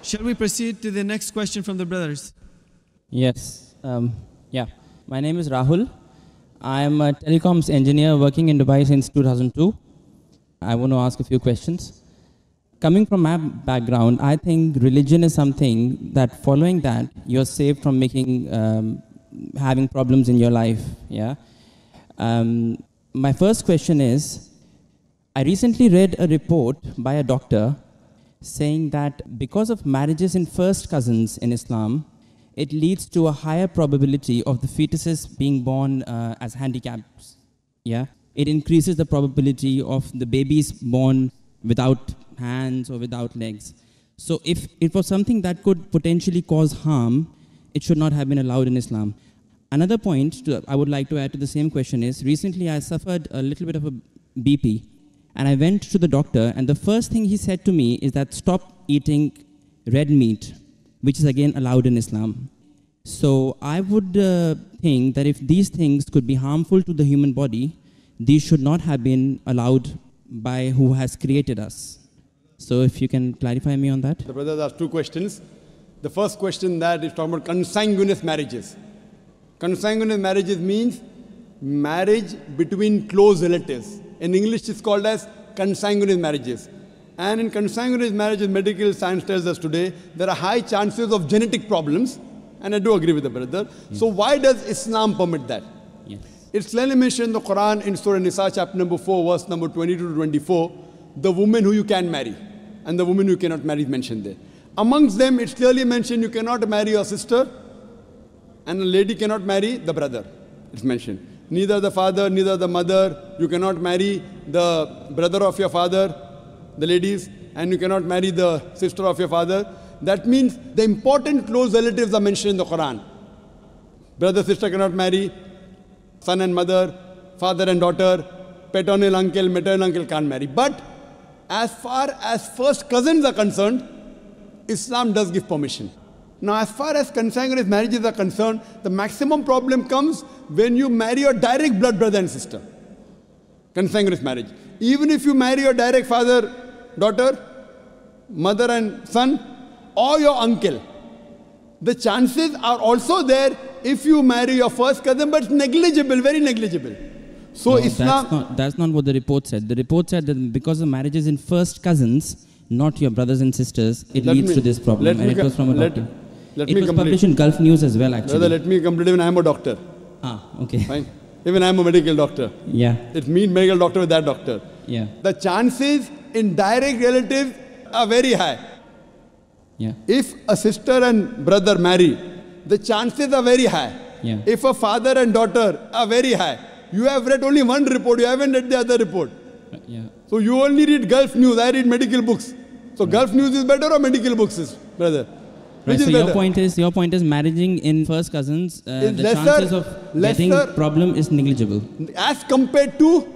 Shall we proceed to the next question from the brothers? Yes. Yeah. My name is Rahul. I am a telecoms engineer working in Dubai since 2002. I want to ask a few questions. Coming from my background, I think religion is something that following that, you're saved from making, having problems in your life. Yeah. My first question is, I recently read a report by a doctor saying that because of marriages in first cousins in Islam, it leads to a higher probability of the fetuses being born as handicaps. Yeah, it increases the probability of the babies born without hands or without legs. So if it was something that could potentially cause harm, it should not have been allowed in Islam. Another point I would like to add to the same question is, recently I suffered a little bit of a BP. And I went to the doctor, and the first thing he said to me is that stop eating red meat, which is again allowed in Islam. So I would think that if these things could be harmful to the human body, these should not have been allowed by who has created us. So if you can clarify me on that. The brothers asked two questions. The first question that is talking about consanguineous marriages. Consanguineous marriages means marriage between close relatives. In English, it's called as consanguineous marriages. And in consanguineous marriages, medical science tells us today, there are high chances of genetic problems. And I do agree with the brother. Yes. So why does Islam permit that? Yes. It's clearly mentioned in the Quran in Surah Nisa, chapter number 4, verse number 22 to 24, the woman who you can marry and the woman who cannot marry is mentioned there. Amongst them, it's clearly mentioned you cannot marry your sister and a lady cannot marry the brother. It's mentioned. Neither the father, neither the mother. You cannot marry the brother of your father, the ladies, and you cannot marry the sister of your father. That means the important close relatives are mentioned in the Quran. Brother, sister cannot marry, son and mother, father and daughter, paternal uncle, maternal uncle can't marry. But as far as first cousins are concerned, Islam does give permission. Now, as far as consanguineous marriages are concerned, the maximum problem comes when you marry your direct blood brother and sister. Consanguineous marriage. Even if you marry your direct father, daughter, mother and son, or your uncle, the chances are also there if you marry your first cousin, but it's negligible, very negligible. So no, Islam... That's not what the report said. The report said that because of marriages in first cousins, not your brothers and sisters, it leads to this problem. And it was from a doctor. It was published in Gulf News as well, actually. Brother, let me complete. Even I am a doctor. Ah, okay. Fine. Even I am a medical doctor. Yeah. It means medical doctor with that doctor. Yeah. The chances in direct relatives are very high. Yeah. If a sister and brother marry, the chances are very high. Yeah. If a father and daughter are very high. You have read only one report, you haven't read the other report. Yeah. So you only read Gulf News, I read medical books. So Gulf News is better or medical books is, brother? Right, so your point is marrying in first cousins, the chances of getting problem is negligible. As compared to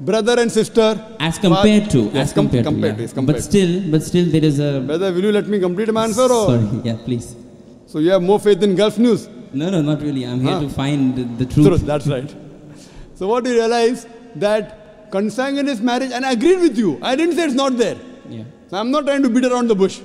brother and sister. As compared to. But still there is a... Brother, will you let me complete my answer? Or? Sorry, yeah, please. So you have more faith in Gulf News? No, not really. I'm here to find the truth. That's right. So what you realize that consanguineous marriage, and I agreed with you. I didn't say it's not there. Yeah. So I'm not trying to beat around the bush.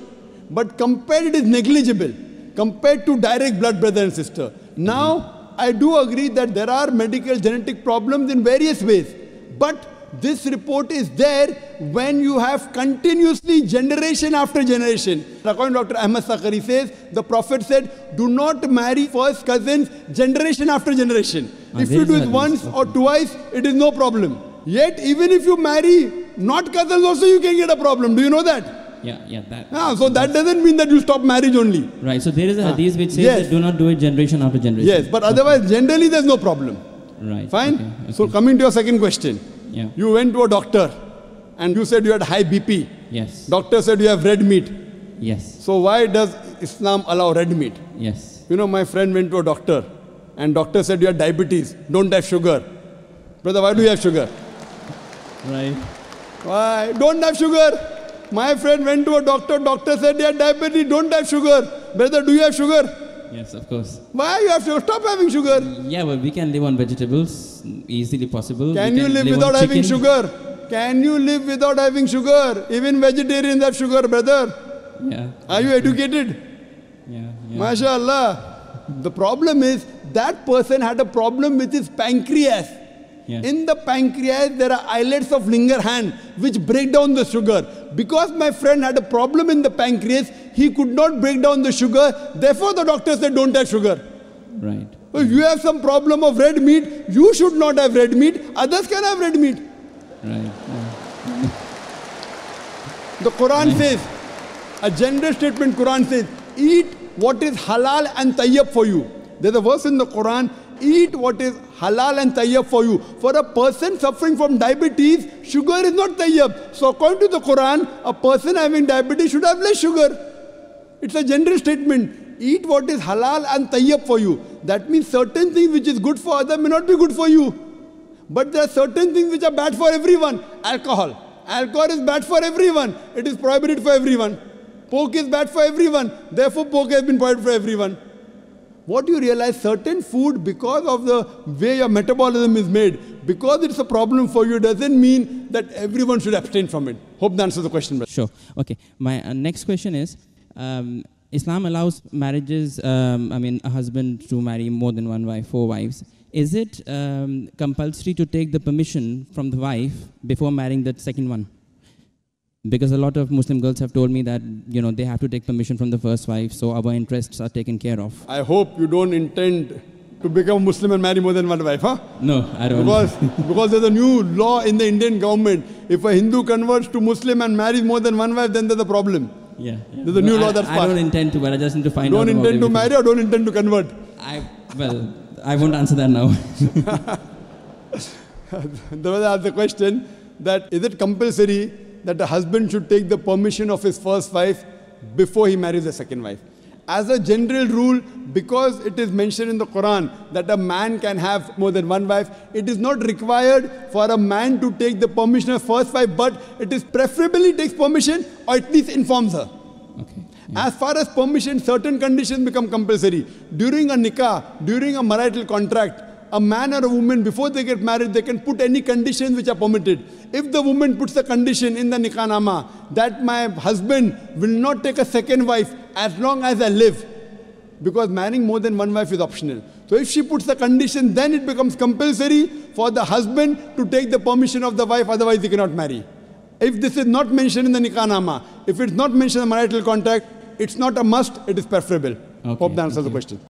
But compared, it is negligible compared to direct blood brother and sister. Now, I do agree that there are medical genetic problems in various ways. But this report is there when you have continuously generation after generation. According to Dr. Ahmad Sakari says, the Prophet said, do not marry first cousins generation after generation. If you do it once or twice, it is no problem. Yet, even if you marry not cousins also, you can get a problem. Do you know that? So that doesn't mean that you stop marriage only. Right. So there is a hadith which says that do not do it generation after generation. Yes, but otherwise generally there's no problem. Right. Fine. Okay. So coming to your second question. Yeah. You went to a doctor and you said you had high BP. Yes. Doctor said you have red meat. Yes. So why does Islam allow red meat? Yes. You know, my friend went to a doctor and doctor said you have diabetes. Don't have sugar. Brother, why do you have sugar? Right. Why? Don't have sugar. My friend went to a doctor, doctor said you have diabetes, don't have sugar. Brother, do you have sugar? Yes, of course. Why you have sugar? Stop having sugar. Yeah, but we can live on vegetables, easily possible. Can you live without having sugar? Can you live without having sugar? Even vegetarians have sugar, brother. Yeah. Are you educated? Yeah. Yeah. MashaAllah. The problem is that person had a problem with his pancreas. Yeah. In the pancreas, there are islets of Langerhans which break down the sugar. Because my friend had a problem in the pancreas, he could not break down the sugar. Therefore, the doctor said, don't have sugar. Right. If you have some problem of red meat, you should not have red meat. Others can have red meat. Right. Yeah. The Quran says, a general statement Quran says, eat what is halal and tayyib for you. There's a verse in the Quran, eat what is halal and tayyib for you. For a person suffering from diabetes, sugar is not tayyib. So according to the Quran, a person having diabetes should have less sugar. It's a general statement. Eat what is halal and tayyib for you. That means certain things which is good for others may not be good for you. But there are certain things which are bad for everyone. Alcohol. Alcohol is bad for everyone. It is prohibited for everyone. Pork is bad for everyone. Therefore, pork has been prohibited for everyone. What you realize, certain food, because of the way your metabolism is made, because it's a problem for you, doesn't mean that everyone should abstain from it. Hope that answers the question, brother. Sure. Okay. My next question is, Islam allows marriages, a husband to marry more than one wife, 4 wives. Is it compulsory to take the permission from the wife before marrying that second one? Because a lot of Muslim girls have told me that, they have to take permission from the first wife, so our interests are taken care of. I hope you don't intend to become a Muslim and marry more than one wife, huh? No, I don't. Because there's a new law in the Indian government. If a Hindu converts to Muslim and marries more than one wife, then there's a problem. Yeah. There's a new law that's passed. I don't intend to, but I just need to find out. Don't intend to marry or don't intend to convert? I won't answer that now. There was the question that is it compulsory that a husband should take the permission of his first wife before he marries a second wife? As a general rule, because it is mentioned in the Quran that a man can have more than one wife, it is not required for a man to take the permission of first wife, but it is preferably takes permission or at least informs her. Okay. Yeah. As far as permission, certain conditions become compulsory. During a nikah, during a marital contract, a man or a woman, before they get married, they can put any conditions which are permitted. If the woman puts a condition in the nikah nama that my husband will not take a second wife as long as I live, because marrying more than one wife is optional. So if she puts the condition, then it becomes compulsory for the husband to take the permission of the wife, otherwise he cannot marry. If this is not mentioned in the nikah nama, if it's not mentioned in the marital contract, it's not a must, it is preferable. Okay, Hope that answers the question.